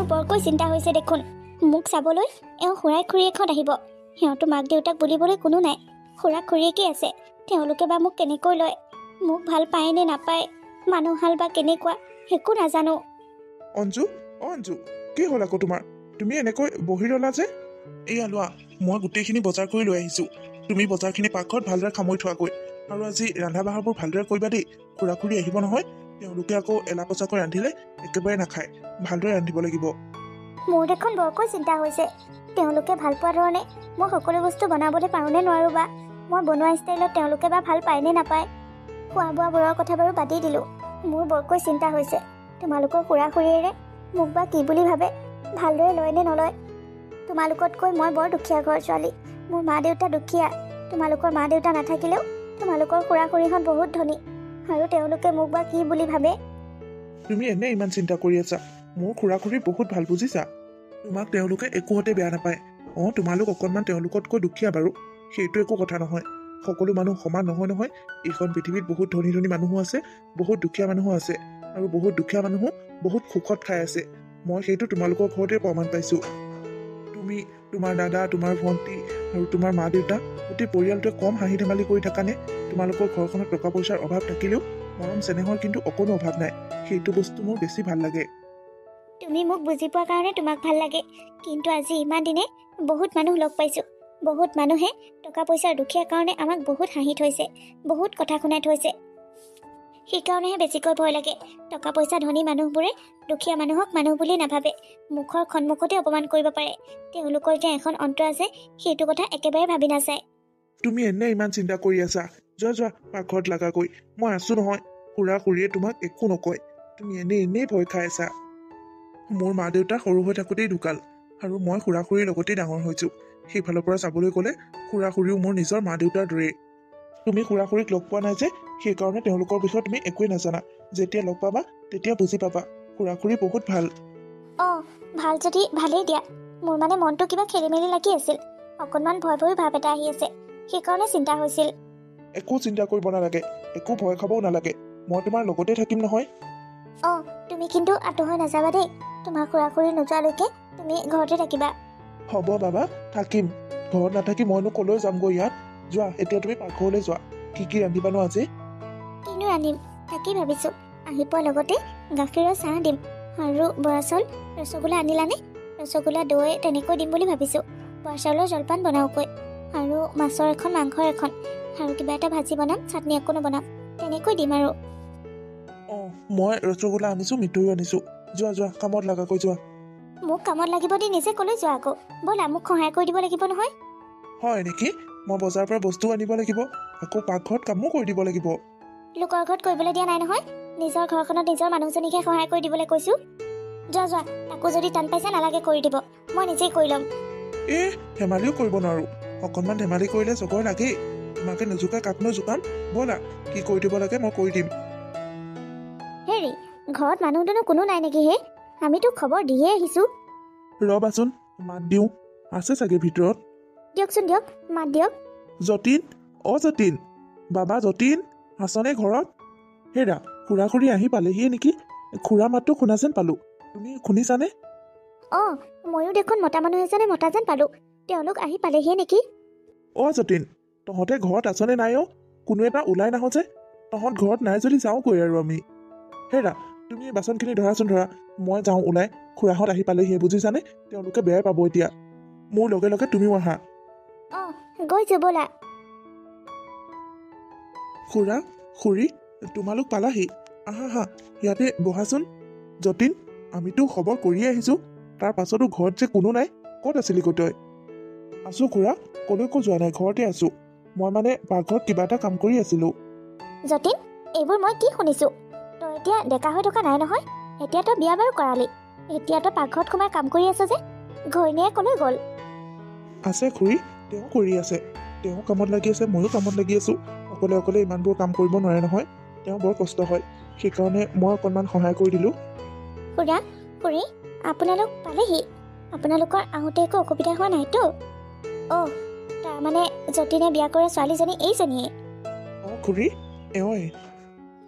মোৰ বৰকৈ চিন্তা হৈছে দেখোন। মোক চাবলৈ এওঁ খুৰাই খুৰীয়েকহঁত আহিব। সিহঁতো মাক দেউতাক বুলিবলৈ কোনো নাই, খুৰা খুৰীয়েকেই আছে। তেওঁলোকে বা মোক কেনেকৈ লয়, মোক ভাল পায় নে নাপায়, মানুহ হাল বা কেনেকুৱা একো নাজানো। অঞ্জু, অঞ্জু, কি হ'ল আকৌ তোমাৰ? তুমি এনেকৈ বহি ৰলা যে? এয়া লোৱা, মই গোটেইখিনি বজাৰ কৰি লৈ আহিছোঁ। তুমি বজাৰখিনি পাকঘৰত ভালদৰে সামৰি থোৱাকৈ। আৰু আজি ৰন্ধা বঢ়াবোৰ ভালদৰে কৰিবা দেই। খুৰা খুৰী আহিব নহয়, তেওঁলোকে আকৌ এলা পচাকৈ ৰান্ধিলে একেবাৰে নাখায়। ভালদৰে ৰান্ধিব লাগিব। মোৰ দেখোন বৰকৈ চিন্তা হৈছে। তেওঁলোকে ভাল পোৱা ধৰণে মই সকলো বস্তু বনাবলৈ পাৰোঁনে নোৱাৰোঁ বা মই বনোৱা ষ্টাইলত তেওঁলোকে বা ভাল পায় নে নাপায়। খোৱা বোৱাবোৰৰ কথা বাৰু বাদেই দিলোঁ। মোৰ বৰকৈ চিন্তা হৈছে তোমালোকৰ খুৰা খুৰীয়েৰে মোক বা কি বুলি ভাবে, ভালদৰে লয় নে নলয়। তোমালোকতকৈ মই বৰ দুখীয়া ঘৰৰ ছোৱালী। মোৰ মা দেউতা দুখীয়া। তোমালোকৰ মা দেউতা নাথাকিলেও তোমালোকৰ খুৰা খুৰীহঁত বহুত ধনী, আৰু তেওঁলোকে মোক বা কি বুলি ভাবে। তুমি এনে ইমান চিন্তা কৰি আছা? মোৰ খুৰা খুৰী বহুত ভাল, বুজিছা? তোমাক তেওঁলোকে একোহতে বেয়া নাপায়। তোমালোক অকণমান তেওঁলোকতকৈ দুখীয়া বাৰু, সেইটো একো কথা নহয়। সকলো মানুহ সমান নহয় নহয়। এইখন পৃথিৱীত বহুত ধনী ধনী মানুহো আছে, বহুত দুখীয়া মানুহো আছে, আৰু বহুত দুখীয়া মানুহো বহুত সুখত খাই আছে। মই সেইটো তোমালোকৰ ঘৰতে প্ৰমাণ পাইছোঁ। তুমি, তোমাৰ দাদা, তোমাৰ ভণ্টি আৰু তোমাৰ মা দেউতা, গোটেই পৰিয়ালটোৱে কম হাঁহি ধেমালি কৰি থাকানে? তোমালোকৰ ঘৰখনত টকা পইচাৰ অভাৱ থাকিলেও মৰম চেনেহৰ কিন্তু অকণো অভাৱ নাই। সেইটো বস্তু মোৰ বেছি ভাল লাগে। তুমি মোক বুজি পোৱাৰ কাৰণে তোমাক ভাল লাগে, কিন্তু আজি ইমান দিনে বহুত মানুহ লগ পাইছোঁ। বহুত মানুহে টকা পইচাৰ দুখীয়া কাৰণে আমাক বহুত হাঁহি থৈছে, বহুত কথা শুনাই থৈছে। সেইকাৰণেহে বেছিকৈ ভয় লাগে। টকা পইচা ধনী মানুহবোৰে দুখীয়া মানুহক মানুহ বুলি নাভাবে, মুখৰ সন্মুখতে অপমান কৰিব পাৰে। তেওঁলোকৰ যে এখন অন্তৰ আছে, সেইটো কথা একেবাৰে ভাবি নাচায়। তুমি এনে ইমান চিন্তা কৰি আছা? যোৱা যোৱা, পাকঘৰত লাগাকৈ। মই আছো নহয়। খুৰা খুৰীয়ে তোমাক একো নকয়। তুমি এনেই ভয় খাই আছা। মোৰ মা দেউতা সৰু হৈ থাকোঁতেই ঢুকাল, আৰু মই খুৰা খুৰীৰ লগতেই ডাঙৰ হৈছোঁ। সেইফালৰ পৰা চাবলৈ গ'লে খুৰা খুৰীও মোৰ নিজৰ মা দেউতাৰ দৰেই। তুমি খুৰা খুৰীক লগ পোৱা নাই যে, সেইকাৰণে তেওঁলোকৰ বিষয়ে তুমি একোৱেই নাজানা। যেতিয়া লগ পাবা তেতিয়া বুজি পাবা। খুৰা খুৰী বহুত ভাল। ভাল যদি ভালেই দিয়া। মোৰ মানে মনটো কিবা খেলি মেলি লাগি আছিল। অকণমান ভয় ভয় ভাৱ এটা আহি আছে, সেইকাৰণে চিন্তা হৈছিল। একো চিন্তা কৰিব নালাগে, একো ভয় খাবও নালাগে। মই তোমাৰ লগতে থাকিম নহয়। তুমি কিন্তু আঁতৰ হৈ নাযাবা দেই। তোমাৰ খুৰা খুৰী নোযোৱালৈকে তুমি ঘৰতে থাকিবা। হ'ব বাবা, থাকিম। ঘৰত নাথাকি মইনো কলৈ যামগৈ ইয়াত। যোৱা, এতিয়া তুমি পাকঘৰলৈ যোৱা। কি ৰান্ধিবানো আজি? কিনো ৰান্ধিম তাকেই ভাবিছোঁ। আহি পোৱাৰ লগতে গাখীৰৰ চাহ দিম, আৰু বৰা চাউল, ৰসগোল্লা আনিলানে? ৰসগোল্লা দৈ তেনেকৈ দিম বুলি ভাবিছোঁ। বৰা চাউলৰ জলপান বনাওঁকৈ, আৰু মাছৰ এখন, মাংসৰ এখন, আৰু কিবা এটা ভাজি বনাম, চাটনি অকণো বনাম, তেনেকৈ দিম আৰু। মই ৰসগোল্লা আনিছোঁ, মিঠৈও আনিছোঁ। যোৱা কামত লাগাকৈ যোৱা। মোক কামত লাগিব দি নিজে কলৈ যোৱা আকৌ? ব'লা, মোক সহায় কৰি দিব লাগিব নহয়। হয় নেকি? মই বজাৰৰ পৰা বস্তু আনিব লাগিব, আকৌ পাকঘৰত কামো কৰি দিব লাগিব। লোকৰ ঘৰত কৰিবলৈ দিয়া নাই নহয়। নিজৰ ঘৰখনত নিজৰ মানুহজনীকহে সহায় কৰি দিবলৈ কৈছোঁ। যোৱা, তাকো যদি টান পাইছে নালাগে কৰি দিব, মই নিজেই কৰি ল'ম। ধেমালিও কৰিব নোৱাৰোঁ। অকণমান ধেমালি কৰিলে জগৰ লাগেই। তোমাকে নোজোকাই কাকনো জোকাম? ব'লা, কি কৰি দিব লাগে মই কৰি দিম। হেৰি, ঘৰত মানুহ দুনো কোনো নাই নেকি হে? আমিতো খবৰ দিয়ে আহিছোঁ। ৰবাচোন, মাত দিওঁ। আছে চাগে ভিতৰত। দিয়কচোন দিয়ক, মাত দিয়ক। যতীন, যতীন, বাবা যতীন, আছনে ঘৰত? হেৰা, খুৰা খুৰী আহি পালেহিয়ে নেকি? খুৰা মাতটো শুনা যেন পালোঁ। তুমি শুনিছানে? ময়ো দেখোন মতা মানুহ এজনে মতা যেন পালোঁ। তেওঁলোক আহি পালেহিয়ে নেকি? যতীন, তহঁতে ঘৰত আছনে নাই? কোনো এটা ওলাই নাহ যে। তহঁত ঘৰত নাই যদি যাওঁগৈ আৰু আমি। হেৰা, তুমি এই বাচনখিনি ধৰাচোন, ধৰা। মই যাওঁ ওলাই। খুৰাহঁত আহি পালেহিয়ে, বুজিছানে? তেওঁলোকে বেয়াই পাব এতিয়া। মোৰ লগে লগে তুমিও আহা। গৈছোঁ ব'লা। খুৰা খুৰী, তোমালোক পালাহি? আহা, ইয়াতে বহাচোন। যতীন, আমিতো খবৰ কৰিয়ে আহিছোঁ, তাৰ পাছতো ঘৰত যে কোনো নাই। ক'ত আছিলি তই? আছোঁ খুৰা, কলৈকো যোৱা নাই, ঘৰতে আছোঁ। মই মানে পাকঘৰত কিবা এটা কাম কৰি আছিলোঁ। যতীন, এইবোৰ মই কি শুনিছোঁ? তই এতিয়া ডেকা হৈ থকা নাই নহয়। এতিয়া তই বিয়া বাৰু কৰালি, এতিয়া তই পাকঘৰত সোমাই কাম কৰি আছ যে? ঘৈণীয়ে কলৈ গ'ল? আছে খুৰী, তেওঁ কৰি আছে। তেওঁ কামত লাগি আছে, ময়ো কামত লাগি আছোঁ। অকলে ইমানবোৰ কাম কৰিব নোৱাৰে নহয়। তেওঁ বৰ কষ্ট হয়, সেইকাৰণে মই অকণমান সহায় কৰি দিলোঁ। খুৰা খুৰী, আপোনালোক পালেহি? আপোনালোকৰ আহোঁতে একো অসুবিধা হোৱা নাইতো? তাৰমানে যতীনে বিয়া কৰা ছোৱালীজনী এইজনীয়ে? খুৰী, এওঁই।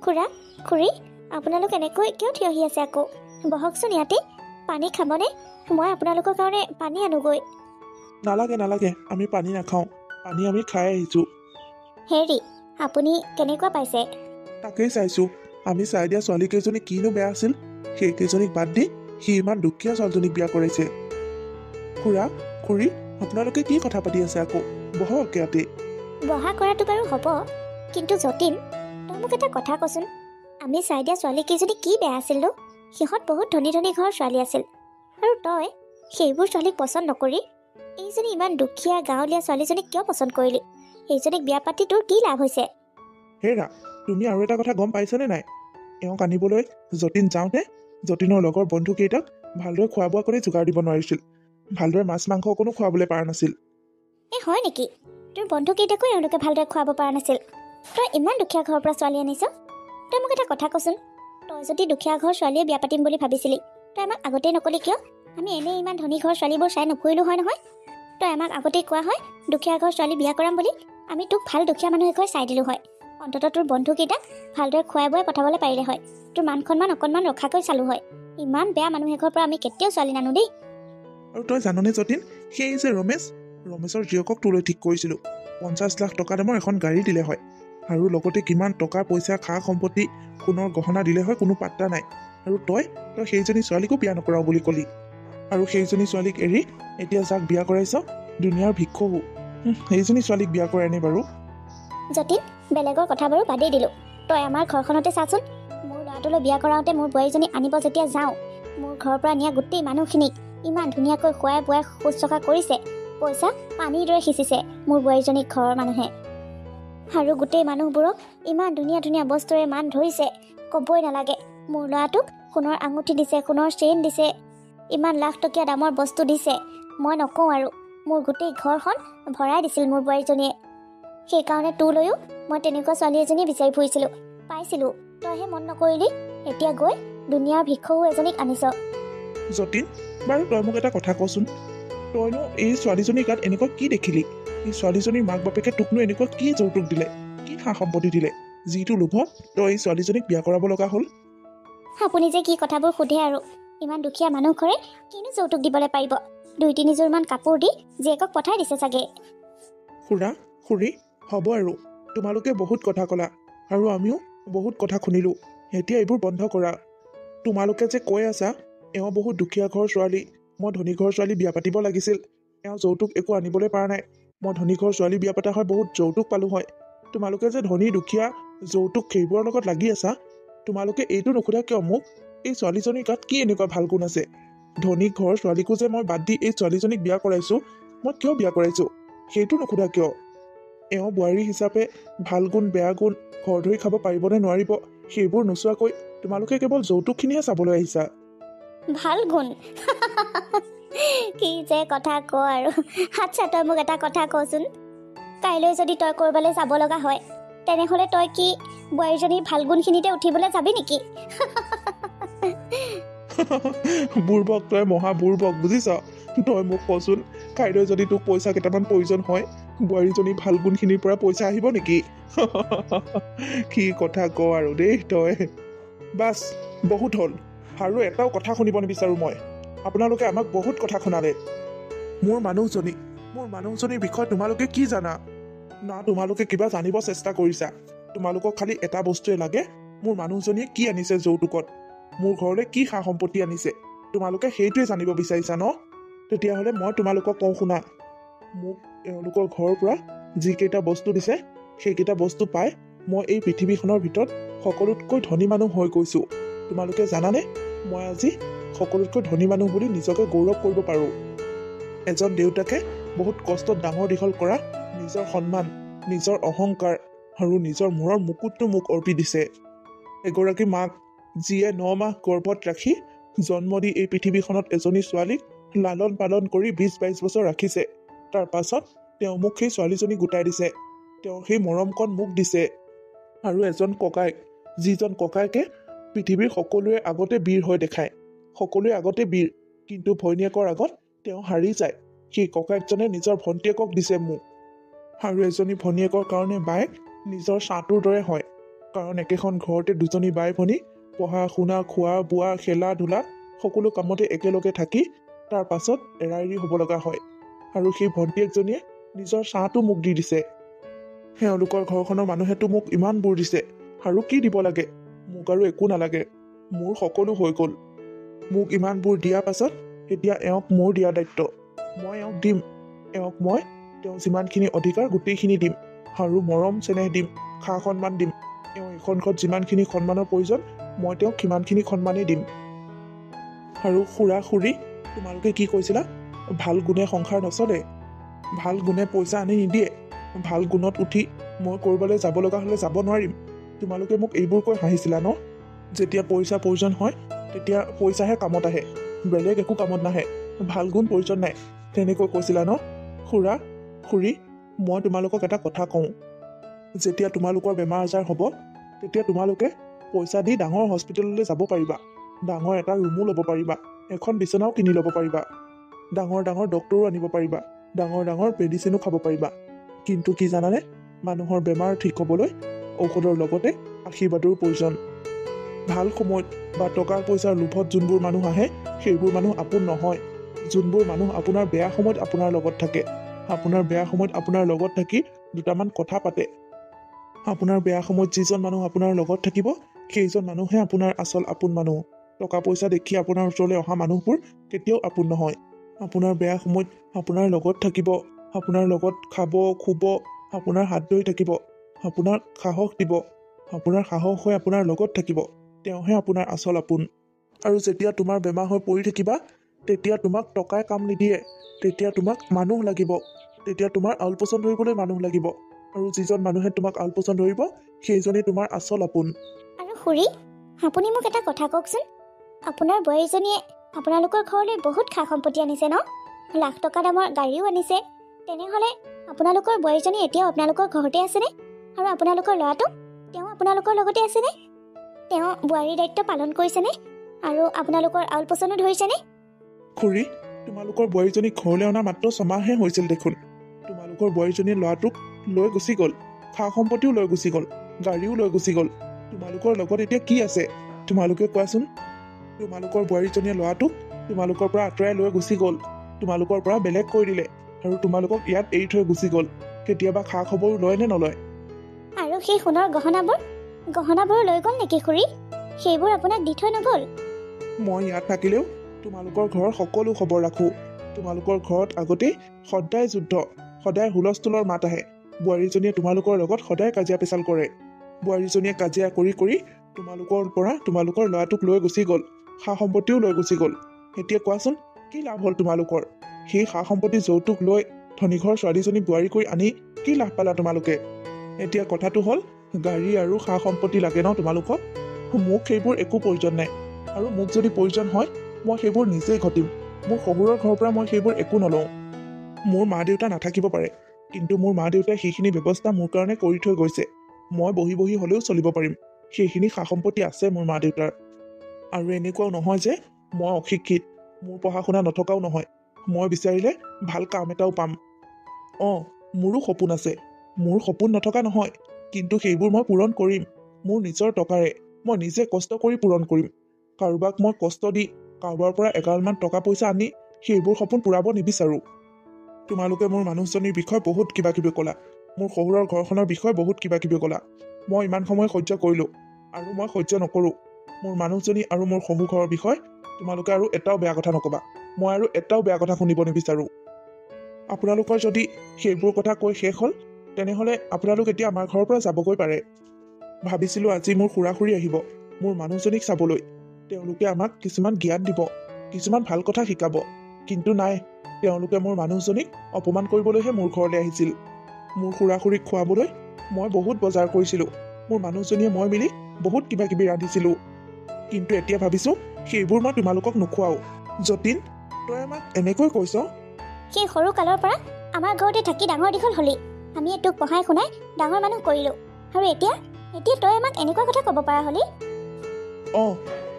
খুৰা খুৰী, আপোনালোক এনেকৈ কিয় থিয় হৈ আছে আকৌ? বহকচোন ইয়াতে। পানী খাবনে? মই আপোনালোকৰ কাৰণে পানী আনোগৈ। নালাগে নালাগে, আমি পানী নাখাওঁ, পানী আমি খাই আহিছোঁ। হেৰি, আপুনি কেনেকুৱা পাইছে? তাকেই চাইছোঁ, আমি চাই দিয়া ছোৱালীকেইজনী কিনো বেয়া আছিল, সেইকেইজনীক বাদ দি সি ইমান দুখীয়া ছোৱালীজনীক বিয়া কৰাইছে। খুৰা খুৰী, আপোনালোকে কি কথা পাতি আছে আকৌ? বহক ইয়াতে। বহা কৰাটো বাৰু হ'ব, কিন্তু যতীন, তই মোক এটা কথা কচোন, আমি চাই দিয়া ছোৱালীকেইজনী কি বেয়া আছিল নো? সিহঁত বহুত ধনী ধনী ঘৰৰ ছোৱালী আছিল, আৰু তই সেইবোৰ ছোৱালীক পচন্দ নকৰি এইজনী ইমান দুখীয়া গাঁৱলীয়া ছোৱালীজনীক কিয় পচন্দ কৰিলি? এইজনীক বিয়া পাতি তোৰ কি লাভ হৈছে? হেৰা, তুমি আৰু এটা কথা গম পাইছানে নাই? এওঁক আনিবলৈ যতীন যাওঁতে যতীনৰ লগৰ বন্ধুকেইটাক ভালদৰে খোৱা বোৱা কৰি যোগাৰ দিব নোৱাৰিছিল, ভালদৰে মাছ মাংস অকণো খুৱাবলৈ পৰা নাছিল। হয় নেকি? তোৰ বন্ধুকেইটাকো এওঁলোকে ভালদৰে খুৱাব পৰা নাছিল? তই ইমান দুখীয়া ঘৰৰ পৰা ছোৱালী আনিছ? তই মোক এটা কথা কচোন, তই যদি দুখীয়া ঘৰৰ ছোৱালীয়ে বিয়া পাতিম বুলি ভাবিছিলি, তই আমাক আগতেই নকলি কিয়? আমি এনেই ইমান ধনী ঘৰৰ ছোৱালীবোৰ চাই নফুৰিলো হয় নহয়? তই আমাক আগতেই কোৱা হয় দুখীয়া ঘৰৰ ছোৱালী বিয়া কৰাম বুলি, আমি তোক ভাল দুখীয়া মানুহ এঘৰ চাই দিলোঁ হয়। অন্ততঃ তোৰ বন্ধুকেইটাক ভালদৰে খুৱাই বুৱাই পঠাবলৈ পাৰিলে হয়, তোৰ মান সন্মান অকণমান ৰখাকৈ চালোঁ হয়। ইমান বেয়া মানুহ এঘৰৰ পৰা আমি কেতিয়াও ছোৱালী নানো দেই। আৰু তই জাননে যতীন, সেই যে ৰমেশৰ জীয়েকক তোলৈ ঠিক কৰিছিলোঁ, 50 লাখ টকা দামৰ এখন গাড়ী দিলে হয়, আৰু লগতে কিমান টকা পইচা খা সম্পত্তি সোণৰ গহনা দিলে হয়, কোনো পাত্তা নাই। আৰু তই সেইজনী ছোৱালীকো বিয়া নকৰাও বুলি ক'লি, আৰু সেইজনী ছোৱালীক এৰি এতিয়া যাক বিয়া কৰাইছ দুনিয়াৰ ভিক্ষু, সেইজনী ছোৱালীক বিয়া কৰাই নে বাৰু? যতীন, বেলেগৰ কথা বাৰু বাদেই দিলোঁ, তই আমাৰ ঘৰখনতে চাচোন। মোৰ ল'ৰাটোলৈ বিয়া কৰাওঁতে মোৰ বোৱাৰীজনী আনিব যেতিয়া যাওঁ, মোৰ ঘৰৰ পৰা নিয়া গোটেই মানুহখিনিক ইমান ধুনীয়াকৈ খুৱাই বুৱাই শুশ্ৰূষা কৰিছে, পইচা পানীৰ দৰে সিঁচিছে মোৰ বোৱাৰীজনীক ঘৰৰ মানুহে, আৰু গোটেই মানুহবোৰক ইমান ধুনীয়া ধুনীয়া বস্তুৰে মান ধৰিছে, ক'বই নালাগে। মোৰ ল'ৰাটোক সোণৰ আঙুঠি দিছে, সোণৰ চেইন দিছে, ইমান লাখ টকীয়া দামৰ বস্তু দিছে, মই নকওঁ আৰু। মোৰ গোটেই ঘৰখন ভৰাই দিছিল মোৰ বোৱাৰীজনীয়ে। সেইকাৰণে তোলৈও মই তেনেকুৱা ছোৱালী এজনী বিচাৰি ফুৰিছিলোঁ, পাইছিলোঁ, তইহে মন নকৰিলি। এতিয়া গৈ দুনিয়াৰ ভিক্ষু এজনীক আনিছ। যতীন, বাৰু তই মোক এটা কথা কচোন, তইনো এই ছোৱালীজনীৰ গাত এনেকুৱা কি দেখিলি? এই ছোৱালীজনীৰ মাক বাপেকে তোকনো এনেকুৱা কি যৌতুক দিলে, কি সা সম্পত্তি দিলে, যিটো লোভত তই এই ছোৱালীজনীক বিয়া কৰাব লগা হ'ল? আপুনি যে কি কথাবোৰ সোধে আৰু, ইমান দুখীয়া মানুহ ঘৰে কিনো যৌতুক দিবলৈ পাৰিব? 2-3যোৰমান কাপোৰ দি জীয়েকক পঠাই দিছে চাগে। খুৰা খুৰী, হ'ব আৰু, তোমালোকে বহুত কথা ক'লা আৰু আমিও বহুত কথা শুনিলোঁ, এতিয়া এইবোৰ বন্ধ কৰা। তোমালোকে যে কৈ আছা এওঁ বহুত দুখীয়া ঘৰৰ ছোৱালী, মই ধনী ঘৰৰ ছোৱালী বিয়া পাতিব লাগিছিল, এওঁ যৌতুক একো আনিবলৈ পৰা নাই, মই ধনী ঘৰৰ ছোৱালী বিয়া পতা হয় বহুত যৌতুক পালোঁ হয়। তোমালোকে যে ধনী দুখীয়া যৌতুক সেইবোৰৰ লগত লাগি আছা, তোমালোকে এইটো নুসুধা কিয় মোক, এই ছোৱালীজনীৰ গাত কি এনেকুৱা ভাল গুণ আছে? ধনী ঘৰৰ ছোৱালীকো যে মই বাদ দি এই ছোৱালীজনীক বিয়া কৰাইছোঁ, মই কিয় বিয়া কৰাইছোঁ সেইটো নুসুধা কিয়? এওঁ বোৱাৰী হিচাপে ভাল গুণ বেয়া গুণ ঘৰ ধৰি খাব পাৰিবনে নোৱাৰিব, সেইবোৰ নোচোৱাকৈ তোমালোকে কেৱল যৌতুকখিনিহে চাবলৈ আহিছা। ভাল গুণ? কি যে কথা ক আৰু। আচ্ছা, তই মোক এটা কথা কচোন, কাইলৈ যদি তই ক'ৰবালৈ যাব লগা হয়, তেনেহ'লে তই কি বোৱাৰীজনীৰ ভাল গুণখিনিতে উঠিবলৈ যাবি নেকি? বুৰ্বক, তই মহা বুৰ্বক, বুজিছ? তই মোক কচোন, কাইলৈ যদি তোক পইচা কেইটামান প্ৰয়োজন হয়, বোৱাৰীজনী ভাল গুণখিনিৰ পৰা পইচা আহিব নেকি? কি কথা ক আৰু দেই তই। বাছ, বহুত হ'ল, আৰু এটাও কথা শুনিব নিবিচাৰোঁ মই। আপোনালোকে আমাক বহুত কথা শুনালে। মোৰ মানুহজনীৰ বিষয়ে তোমালোকে কি জানা? না তোমালোকে কিবা জানিব চেষ্টা কৰিছা? তোমালোকক খালি এটা বস্তুৱে লাগে, মোৰ মানুহজনীয়ে কি আনিছে যৌতুকত, মোৰ ঘৰলৈ কি সা সম্পত্তি আনিছে, তোমালোকে সেইটোৱে জানিব বিচাৰিছা ন? তেতিয়াহ'লে মই তোমালোকক কওঁ শুনা, মোক এওঁলোকৰ ঘৰৰ পৰা যিকেইটা বস্তু দিছে, সেইকেইটা বস্তু পাই মই এই পৃথিৱীখনৰ ভিতৰত সকলোতকৈ ধনী মানুহ হৈ গৈছোঁ। তোমালোকে জানানে, মই আজি সকলোতকৈ ধনী মানুহ বুলি নিজকে গৌৰৱ কৰিব পাৰোঁ। এজন দেউতাকে বহুত কষ্টত ডাঙৰ দীঘল কৰা নিজৰ সন্মান, নিজৰ অহংকাৰ আৰু নিজৰ মূৰৰ মুকুটটো মোক অৰ্পি দিছে। এগৰাকী মাক যিয়ে 9 মাহ গৰ্ভত ৰাখি জন্ম দি এই পৃথিৱীখনত এজনী ছোৱালীক লালন পালন কৰি 20-22 বছৰ ৰাখিছে, তাৰ পাছত তেওঁ মোক সেই ছোৱালীজনী গোটাই দিছে, তেওঁ সেই মৰমকণ মোক দিছে। আৰু এজন ককায়েক, যিজন ককায়েকে পৃথিৱীৰ সকলোৰে আগতে বীৰ হৈ দেখায়, সকলোৰে আগতে বীৰ, কিন্তু ভৈনীয়েকৰ আগত তেওঁ হাৰি যায়, সেই ককায়েকজনে নিজৰ ভণ্টিয়েকক দিছে মোক। আৰু এজনী ভনীয়েকৰ কাৰণে বায়েক নিজৰ ছাটোৰ দৰে হয়, কাৰণ একেখন ঘৰতে দুজনী বাই ভনী পঢ়া শুনা খোৱা বোৱা খেলা ধূলা সকলো কামতে একেলগে থাকি তাৰ পাছত এৰা এৰি হ'ব লগা হয়। আৰু সেই ভণ্টিয়েকজনীয়ে নিজৰ চাহটো মোক দি দিছে। তেওঁলোকৰ ঘৰখনৰ মানুহেতো মোক ইমানবোৰ দিছে, আৰু কি দিব লাগে? মোক আৰু একো নালাগে, মোৰ সকলো হৈ গ'ল। মোক ইমানবোৰ দিয়াৰ পাছত এতিয়া এওঁক মোৰ দিয়া দায়িত্ব। মই এওঁক দিম, এওঁক মই তেওঁ যিমানখিনি অধিকাৰ গোটেইখিনি দিম, আৰু মৰম চেনেহ দিম, খা সন্মান দিম। এওঁ এখন ঘৰত যিমানখিনি সন্মানৰ প্ৰয়োজন মই তেওঁক সিমানখিনি সন্মানেই দিম। আৰু খুৰা খুৰী, তোমালোকে কি কৈছিলা? ভাল গুণে সংসাৰ নচলে, ভাল গুণে পইচা আনি নিদিয়ে, ভাল গুণত উঠি মই ক'ৰবালৈ যাব লগা হ'লে যাব নোৱাৰিম। তোমালোকে মোক এইবোৰ কৈ হাঁহিছিলা ন? যেতিয়া পইচা প্ৰয়োজন হয় তেতিয়া পইচাহে কামত আহে, বেলেগ একো কামত নাহে। ভাল গুণ প্ৰয়োজন নাই, তেনেকৈ কৈছিলা ন? খুৰা খুৰী, মই তোমালোকক এটা কথা কওঁ, যেতিয়া তোমালোকৰ বেমাৰ আজাৰ হ'ব তেতিয়া তোমালোকে পইচা দি ডাঙৰ হস্পিটেললৈ যাব পাৰিবা, ডাঙৰ এটা ৰুমো ল'ব পাৰিবা, এখন বিচনাও কিনি ল'ব পাৰিবা, ডাঙৰ ডাঙৰ ডক্তৰো আনিব পাৰিবা, ডাঙৰ ডাঙৰ মেডিচিনো খাব পাৰিবা। কিন্তু কি জানানে? মানুহৰ বেমাৰ ঠিক হ'বলৈ ঔষধৰ লগতে আশীৰ্বাদৰো প্ৰয়োজন। ভাল সময়ত বা টকা পইচাৰ লোভত যোনবোৰ মানুহ আহে সেইবোৰ মানুহ আপোন নহয়। যোনবোৰ মানুহ আপোনাৰ বেয়া সময়ত আপোনাৰ লগত থাকে, আপোনাৰ বেয়া সময়ত আপোনাৰ লগত থাকি দুটামান কথা পাতে, আপোনাৰ বেয়া সময়ত যিজন মানুহ আপোনাৰ লগত থাকিব সেইজন মানুহে আপোনাৰ আচল আপোন মানুহ। টকা পইচা দেখি আপোনাৰ ওচৰলৈ অহা মানুহবোৰ কেতিয়াও আপোন নহয়। আপোনাৰ বেয়া সময়ত আপোনাৰ লগত থাকিব, আপোনাৰ লগত খাব শুব, আপোনাৰ হাত ধৰি থাকিব, আপোনাক সাহস দিব, আপোনাৰ সাহস হৈ আপোনাৰ লগত থাকিব, তেওঁহে আপোনাৰ আচল আপোন। আৰু যেতিয়া তোমাৰ বেমাৰ হৈ পৰি থাকিবা তেতিয়া তোমাক টকাই কাম নিদিয়ে, তেতিয়া তোমাক মানুহ লাগিব, তেতিয়া তোমাৰ আলপৈচান ধৰিবলৈ মানুহ লাগিব। আৰু যিজন মানুহে তোমাক আলপৈচান ধৰিব সেইজনেই তোমাৰ আচল আপোন। আৰু খুৰী, আপুনি মোক এটা কথা কওকচোন, আপোনাৰ বোৱাৰীজনীয়ে আপোনালোকৰ ঘৰলৈ বহুত খা সম্পত্তি আনিছে ন? লাখ টকা দামৰ গাড়ীও আনিছে। তেনেহ'লে আপোনালোকৰ বোৱাৰীজনী এতিয়াও আপোনালোকৰ ঘৰতে আছেনে? আৰু আপোনালোকৰ ল'ৰাটো, তেওঁ আপোনালোকৰ লগতে আছেনে? তেওঁ বোৱাৰীৰ দায়িত্ব পালন কৰিছেনে? আৰু আপোনালোকৰ আউল পচনো ধৰিছেনে? খুৰী, তোমালোকৰ বোৱাৰীজনীক ঘৰলৈ অনা মাত্ৰ 6 মাহহে হৈছিল দেখোন। তোমালোকৰ বোৱাৰীজনীয়ে ল'ৰাটোক লৈ গুচি গ'ল, খা সম্পত্তিও লৈ গুচি গ'ল, গাড়ীও লৈ গুচি গ'ল। তোমালোকৰ লগত এতিয়া কি আছে তোমালোকে কোৱাচোন? তোমালোকৰ বোৱাৰীজনীয়ে ল'ৰাটোক তোমালোকৰ পৰা আঁতৰাই লৈ গুচি গ'ল, তোমালোকৰ পৰা বেলেগ কৰি দিলে, আৰু তোমালোকক ইয়াত এৰি থৈ গুচি গ'ল। কেতিয়াবা খা খবৰো লয় নে নলয়? আৰু সেই সোণৰ গহনাবোৰ লৈ গ'ল নেকি খুৰী? সেইবোৰ আপোনাক দি থৈ নগ'ল? মই ইয়াত থাকিলেও তোমালোকৰ ঘৰৰ সকলো খবৰ ৰাখোঁ। তোমালোকৰ ঘৰত আগতেই সদায় যুদ্ধ, সদায় হুলস্থুলৰ মাত আহে। বোৱাৰীজনীয়ে তোমালোকৰ লগত সদায় কাজিয়া পেচাল কৰে। বোৱাৰীজনীয়ে কাজিয়া কৰি কৰি তোমালোকৰ পৰা তোমালোকৰ ল'ৰাটোক লৈ গুচি গ'ল, সা সম্পত্তিও লৈ গুচি গ'ল। এতিয়া কোৱাচোন, কি লাভ হ'ল তোমালোকৰ? সেই সা সম্পত্তি যৌতুক লৈ ধনীঘৰ ছোৱালীজনী বোৱাৰী কৰি আনি কি লাভ পালা তোমালোকে? এতিয়া কথাটো হ'ল, গাড়ী আৰু সা সম্পত্তি লাগে ন তোমালোকক? মোক সেইবোৰ একো প্ৰয়োজন নাই, আৰু মোক যদি প্ৰয়োজন হয় মই সেইবোৰ নিজেই ঘটিম। মোৰ শহুৰৰ ঘৰৰ পৰা মই সেইবোৰ একো নলওঁ। মোৰ মা দেউতা নাথাকিব পাৰে, কিন্তু মোৰ মা দেউতাই সেইখিনি ব্যৱস্থা মোৰ কাৰণে কৰি থৈ গৈছে। মই বহি বহি হ'লেও চলিব পাৰিম, সেইখিনি সা সম্পত্তি আছে মোৰ মা দেউতাৰ। আৰু এনেকুৱাও নহয় যে মই অশিক্ষিত, মোৰ পঢ়া শুনা নথকাও নহয়, মই বিচাৰিলে ভাল কাম এটাও পাম। মোৰো সপোন আছে, মোৰ সপোন নথকা নহয়, কিন্তু সেইবোৰ মই পূৰণ কৰিম মোৰ নিজৰ টকাৰে। মই নিজে কষ্ট কৰি পূৰণ কৰিম। কাৰোবাক মই কষ্ট দি কাৰোবাৰ পৰা এগালমান টকা পইচা আনি সেইবোৰ সপোন পূৰাব নিবিচাৰোঁ। তোমালোকে মোৰ মানুহজনীৰ বিষয়ে বহুত কিবা কিবি ক'লা, মোৰ শহুৰৰ ঘৰখনৰ বিষয়ে বহুত কিবা কিবি ক'লা। মই ইমান সময় সহ্য কৰিলোঁ, আৰু মই সহ্য নকৰোঁ। মোৰ মানুহজনী আৰু মোৰ শহু ঘৰৰ বিষয়ে তোমালোকে আৰু এটাও বেয়া কথা নক'বা। মই আৰু এটাও বেয়া কথা শুনিব নিবিচাৰোঁ। আপোনালোকৰ যদি সেইবোৰ কথা কৈ শেষ হ'ল, তেনেহ'লে আপোনালোক এতিয়া আমাৰ ঘৰৰ পৰা যাবগৈ পাৰে। ভাবিছিলোঁ আজি মোৰ খুৰা খুৰী আহিব মোৰ মানুহজনীক চাবলৈ, তেওঁলোকে আমাক কিছুমান জ্ঞান দিব, কিছুমান ভাল কথা শিকাব, কিন্তু নাই, তেওঁলোকে মোৰ মানুহজনীক অপমান কৰিবলৈহে মোৰ ঘৰলৈ আহিছিল। মোৰ খুৰা খুৰীক খুৱাবলৈ মই বহুত বজাৰ কৰিছিলোঁ, মোৰ মানুহজনীয়ে মই মিলি বহুত কিবা কিবি ৰান্ধিছিলোঁ। কিন্তু এতিয়া ভাবিছোঁ সেইবোৰ মই তোমালোকক নোখোৱাওঁ। যতীন, তই আমাক এনেকৈ কৈছ? সেই সৰু কালৰ পৰা আমাৰ ঘৰতে থাকি ডাঙৰ দীঘল হ'লি, আমি তোক পঢ়াই শুনাই ডাঙৰ মানুহ কৰিলোঁ, আৰু এতিয়া তই আমাক এনেকুৱা কথা ক'ব পৰা হ'লি?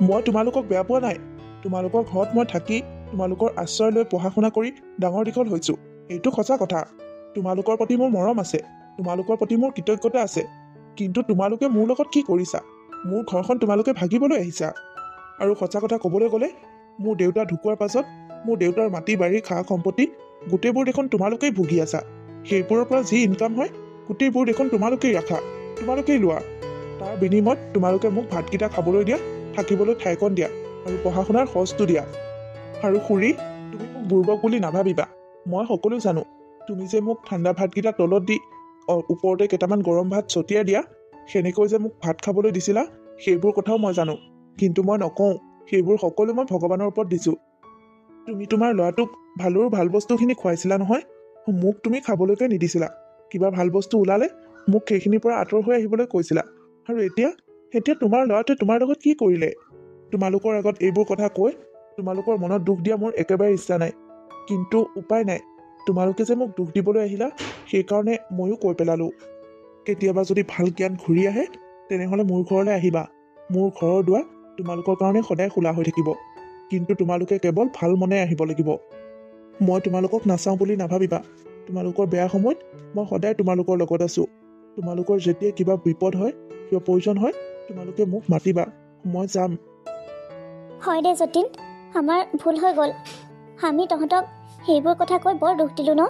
মই তোমালোকক বেয়া পোৱা নাই। তোমালোকৰ ঘৰত মই থাকি তোমালোকৰ আশ্ৰয় লৈ পঢ়া শুনা কৰি ডাঙৰ দীঘল হৈছোঁ, এইটো সঁচা কথা। তোমালোকৰ প্ৰতি মোৰ মৰম আছে, তোমালোকৰ প্ৰতি মোৰ কৃতজ্ঞতা আছে, কিন্তু তোমালোকে মোৰ লগত কি কৰিছা? মোৰ ঘৰখন তোমালোকে ভাগিবলৈ আহিছা। আৰু সঁচা কথা ক'বলৈ গ'লে মোৰ দেউতা ঢুকোৱাৰ পাছত মোৰ দেউতাৰ মাটি বাৰী খা সম্পত্তি গোটেইবোৰ দেখোন তোমালোকেই ভুগি আছা। সেইবোৰৰ পৰা যি ইনকাম হয় গোটেইবোৰ দেখোন তোমালোকেই ৰাখা, তোমালোকেই লোৱা। তাৰ বিনিময়ত তোমালোকে মোক ভাতকেইটা খাবলৈ দিয়া, থাকিবলৈ ঠাইকণ দিয়া আৰু পঢ়া শুনাৰ খৰচটো দিয়া। আৰু খুৰী, তুমি মোক বুৰ্বক বুলি নাভাবিবা। মই সকলো জানো। তুমি যে মোক ঠাণ্ডা ভাতকেইটা তলত দি ওপৰতে কেইটামান গৰম ভাত ছটিয়াই দিয়া, সেনেকৈ যে মোক ভাত খাবলৈ দিছিলা, সেইবোৰ কথাও মই জানো। কিন্তু মই নকওঁ, সেইবোৰ সকলো মই ভগৱানৰ ওপৰত দিছোঁ। তুমি তোমাৰ ল'ৰাটোক ভাল বস্তুখিনি খুৱাইছিলা নহয়, মোক তুমি খাবলৈকে নিদিছিলা। কিবা ভাল বস্তু ওলালে মোক সেইখিনিৰ পৰা আঁতৰ হৈ আহিবলৈ কৈছিলা। আৰু এতিয়া তোমাৰ ল'ৰাটোৱে তোমাৰ লগত কি কৰিলে? তোমালোকৰ আগত এইবোৰ কথা কৈ তোমালোকৰ মনত দুখ দিয়া মোৰ একেবাৰে ইচ্ছা নাই, কিন্তু উপায় নাই। তোমালোকে যে মোক দুখ দিবলৈ আহিলা, সেইকাৰণে ময়ো কৈ পেলালোঁ। কেতিয়াবা যদি ভাল জ্ঞান ঘূৰি আহে, তেনেহ'লে মোৰ ঘৰলৈ আহিবা। মোৰ ঘৰৰ দুৱাৰ তোমালোকৰ কাৰণে সদায় খোলা হৈ থাকিব, কিন্তু তোমালোকে কেৱল ভাল মনে আহিব লাগিব। মই তোমালোকক নাচাওঁ বুলি নাভাবিবা। তোমালোকৰ বেয়া সময়ত মই সদায় তোমালোকৰ লগত আছোঁ। তোমালোকৰ যেতিয়া কিবা বিপদ হয়, কিবা প্ৰয়োজন হয়, তোমালোকে মোক মাতিবা, মই যাম। হয় দে যতীন, আমাৰ ভুল হৈ গ'ল। আমি তহঁতক সেইবোৰ কথা কৈ বৰ দুখ দিলোঁ ন।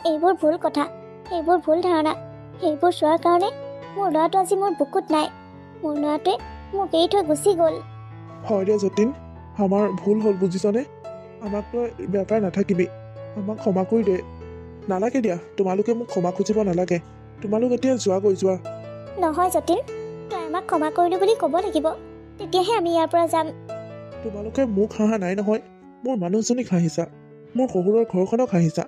এইবোৰ ভুল কথা, এইবোৰ ভুল ধাৰণা, সেইবোৰ চোৱাৰ কাৰণে মোৰ ল'ৰাটো আজি মোৰ বুকুত নাই। মোৰ ল'ৰাটোৱে মোক এৰি থৈ গুচি গ'ল। হয় দে যতীন, আমাৰ ভুল হ'ল বুজিছনে। আমাক তই বেয়াকৈ নাথাকিবি, আমাক ক্ষমা কৰি দে। নালাগে দিয়া, তোমালোকে মোক ক্ষমা খুজিব নালাগে। তোমালোক এতিয়া যোৱাগৈ, যোৱা। নহয় যতীন, তই আমাক ক্ষমা কৰিলোঁ বুলি ক'ব লাগিব, তেতিয়াহে আমি ইয়াৰ পৰা যাম। তোমালোকে মোক হাঁহা নাই নহয়, মোৰ মানুহজনীক হাঁহিছা, মোৰ শহুৰৰ ঘৰখনক হাঁহিছা।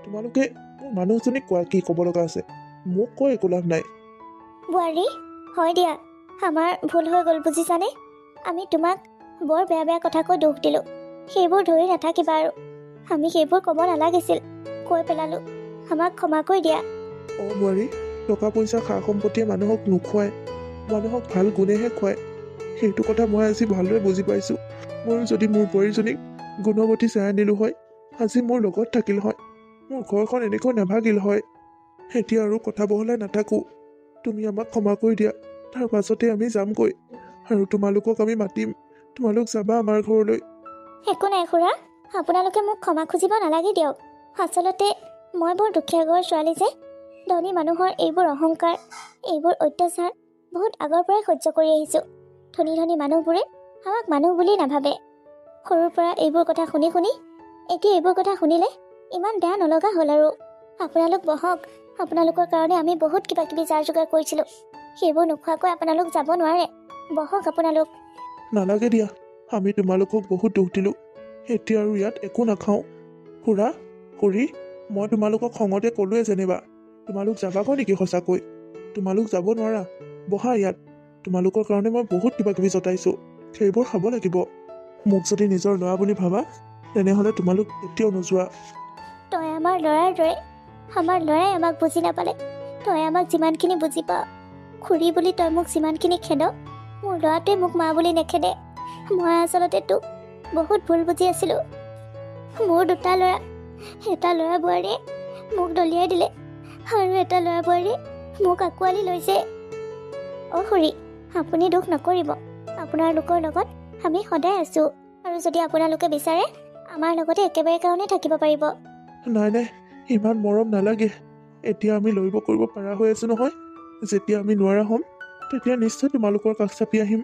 তোমালোকে মোৰ মানুহজনীক কোৱা কি ক'ব লগা আছে, মোক কৈ একো লাভ নাই। বোৱাৰী, হয় দিয়া, আমাৰ ভুল হৈ গ'ল বুজিছানে। আমি তোমাক বৰ বেয়া বেয়া কথা কৈ দুখ দিলোঁ। সেইবোৰ ধৰি নাথাকিবা আৰু। আমি সেইবোৰ ক'ব নালাগিছিল, কৈ পেলালোঁ। আমাক ক্ষমা কৰি দিয়া। বোৱাৰী, টকা পইচা সা সম্পত্তিয়ে মানুহক নোখোৱায়, মানুহক ভাল গুণেহে খুৱায়। সেইটো কথা মই আজি ভালদৰে বুজি পাইছোঁ। ময়ো যদি মোৰ বোৱাৰীজনীক গুণৱতী চাই নিলোঁ হয়, আজি মোৰ লগত থাকিল হয়, মোৰ ঘৰখন এনেকৈ নাভাগিল হয়। এতিয়া আৰু কথা বহলাই নাথাকোঁ। তুমি আমাক ক্ষমা কৰি দিয়া, তাৰ পাছতে আমি যামগৈ। আৰু তোমালোকক আমি মাতিম, তোমালোক যাবা আমাৰ ঘৰলৈ। একো নাই খুৰা, আপোনালোকে মোক ক্ষমা খুজিব নালাগে দিয়ক। আচলতে মই বৰ দুখীয়া ঘৰৰ ছোৱালী যে। ধনী মানুহৰ এইবোৰ অহংকাৰ, এইবোৰ অত্যাচাৰ বহুত আগৰ পৰাই সহ্য কৰি আহিছোঁ। ধনী ধনী মানুহবোৰে আমাক মানুহ বুলি নাভাবে। সৰুৰ পৰা এইবোৰ কথা শুনি শুনি এতিয়া এইবোৰ কথা শুনিলে ইমান বেয়া নলগা হ'ল আৰু। আপোনালোক বহক, আপোনালোকৰ কাৰণে আমি বহুত কিবা কিবি যাৰ যোগাৰ কৰিছিলোঁ, সেইবোৰ নোখোৱাকৈ আপোনালোক যাব নোৱাৰে। বহক আপোনালোক। নালাগে দিয়া, আমি তোমালোকক বহুত দুখ দিলোঁ। এতিয়া আৰু ইয়াত একো নাখাওঁ। খুৰা, খুৰী, মই তোমালোকক খঙতে ক'লোৱে যেনিবা। তোমালোক যাবাগৈ নেকি সঁচাকৈ? তোমালোক যাব নোৱাৰা, বহা ইয়াত। তোমালোকৰ কাৰণে মই বহুত কিবা কিবি জতাইছোঁ, সেইবোৰ খাব লাগিব। মোক যদি নিজৰ ল'ৰা বুলি ভাবা, তেনেহ'লে তোমালোক কেতিয়াও নোযোৱা। তই আমাৰ ল'ৰাৰ দৰে, আমাৰ ল'ৰাই আমাক বুজি নাপালে। তই আমাক যিমানখিনি বুজি পাৱ, খুৰী বুলি তই মোক যিমানখিনি খেদ, মোৰ ল'ৰাটোৱে মোক মা বুলি নেখেদে। মই আচলতে তোক বহুত ভুল বুজি আছিলোঁ। মোৰ দুটা ল'ৰা, এটা ল'ৰা বোৱাৰীয়ে মোক দলিয়াই দিলে, আৰু এটা ল'ৰা বোৱাৰীয়ে মোক আঁকোৱালি লৈছে। খুৰী, আপুনি দুখ নকৰিব। আপোনালোকৰ লগত আমি সদায় আছোঁ, আৰু যদি আপোনালোকে বিচাৰে আমাৰ লগতে একেবাৰে কাৰণে থাকিব পাৰিব। নাই নাই, ইমান মৰম নালাগে। এতিয়া আমি লৰিব কৰিব পৰা হৈ আছোঁ নহয়। যেতিয়া আমি নোৱাৰা হ'ম, তেতিয়া নিশ্চয় তোমালোকৰ কাষ চাপি আহিম।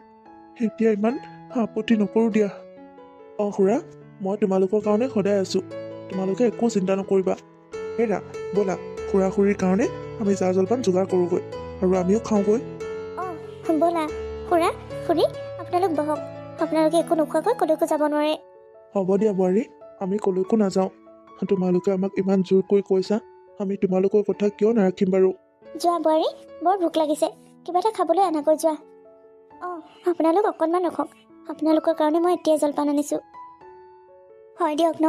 এতিয়া ইমান আপত্তি নকৰোঁ দিয়া। খুৰা, মই তোমালোকৰ কাৰণে সদায় আছোঁ, তোমালোকে একো চিন্তা নকৰিবা। হেৰা, ব'লা, খুৰা খুৰীৰ কাৰণে আমি জা জলপান যোগাৰ কৰোঁগৈ, আৰু আমিও খাওঁগৈ। ব'লা খুৰা, খুৰী, আপোনালোক বহক। আপোনালোকে একো নোখোৱাকৈ ক'লৈকো যাব নোৱাৰে। হ'ব দিয়া বোৱাৰী, আমি ক'লৈকো নাযাওঁ। তোমালোকে আমাক ইমান জোৰ কৰি কৈছা, আমি তোমালোকৰ কথা কিয় নাৰাখিম বাৰু। যোৱা বোৱাৰী, বৰ ভোক লাগিছে, কিবা এটা খাবলৈ আনাকৈ যোৱা। আপোনালোক অকণমান ৰখক, আপোনালোকৰ কাৰণে মই এতিয়াই জলপান আনিছোঁ। হয় দিয়ক ন,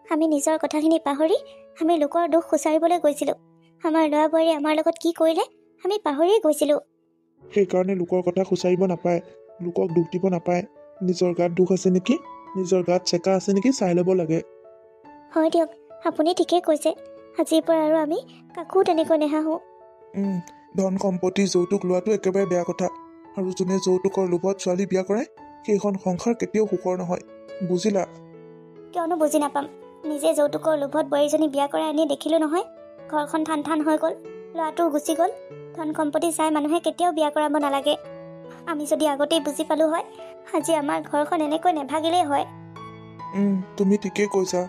আমি নিজৰ কথাখিনি পাহৰি আমি লোকৰ দুখ সুচাৰিবলৈ গৈছিলোঁ। আমাৰ ল'ৰা বোৱাৰীয়ে আমাৰ লগত কি কৰিলে আমি পাহৰিয়ে গৈছিলোঁ। সেইকাৰণে লোকৰ কথা সুচাৰিব নাপায়, লোকক দুখ দিব নাপায়। নিজৰ গাত দুখ আছে নেকি, নিজৰ গাত চেকা আছে নেকি চাই ল'ব লাগে। হয় দিয়ক, আপুনি ঠিকেই কৈছে। আজিৰ পৰা আৰু আমি কাকো তেনেকৈ নেহাঁহো। ধন সম্পত্তি যৌতুক লোৱাটো একেবাৰে বেয়া কথা, আৰু যোনে যৌতুকৰ লোভত ছোৱালী বিয়া কৰায়, সেইখন সংসাৰ কেতিয়াও সুখৰ নহয়। বুজিলা? কিয়নো বুজি নাপাম? নিজে যৌতুকৰ লোভত বোৱাৰীজনী বিয়া কৰাই আনি দেখিলোঁ নহয়, ঘৰখন ঠান ঠান হৈ গ'ল, ল'ৰাটোও গুচি গ'ল। ধন সম্পত্তি চাই মানুহে কেতিয়াও বিয়া কৰাব নালাগে। আমি যদি আগতেই বুজি পালোঁ হয়, আজি আমাৰ ঘৰখন এনেকৈ নেভাগিলেই হয়। তুমি ঠিকেই কৈছা।